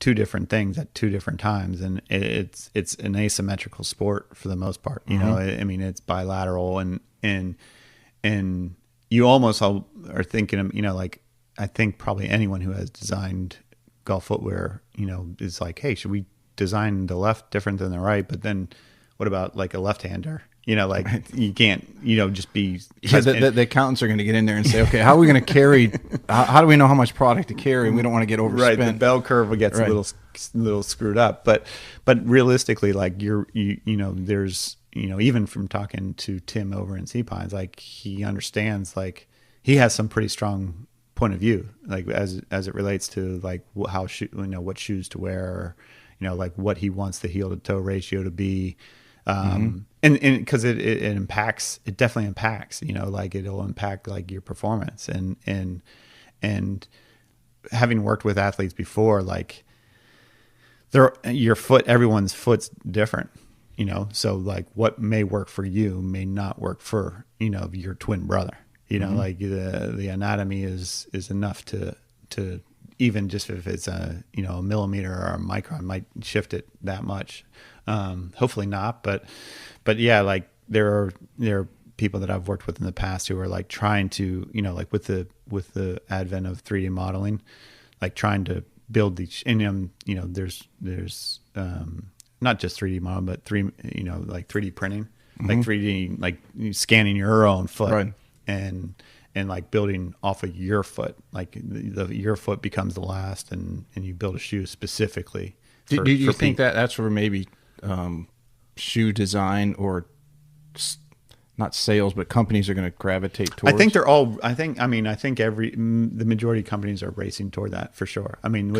two different things at two different times, and it's an asymmetrical sport for the most part. You know, I mean, it's bilateral, and you almost are thinking of, you know, like, I think probably anyone who has designed golf footwear, you know, is like, hey, should we design the left different than the right? But then what about like a left-hander? You know, like you can't, you know, just be. Yeah, the accountants are going to get in there and say, okay, how are we going to carry? How do we know how much product to carry? We don't want to get overspent. Right, the bell curve gets a little screwed up. But realistically, like you know, there's, you know, even from talking to Tim over in Sea Pines, like he understands, like he has some pretty strong point of view, like as it relates to like how you know, what shoes to wear, or, you know, like what he wants the heel to toe ratio to be. And because it impacts, it definitely impacts, you know, like it'll impact like your performance, and having worked with athletes before, like everyone's foot's different, you know, so like what may work for you may not work for, you know, your twin brother, you know, like the anatomy is enough to even just if it's a, you know, a millimeter or a micron might shift it that much. Hopefully not, but yeah, like there are people that I've worked with in the past who are like trying to, you know, like with the advent of 3D modeling, like trying to build these, and you know, there's not just 3D model, but you know, like 3D printing, like 3D, like scanning your own foot, right, and like building off of your foot, like your foot becomes the last, and you build a shoe specifically. Do you think that's where maybe shoe design, or not sales, but companies are going to gravitate towards? I think they're all. I think the majority of companies are racing toward that for sure. I mean,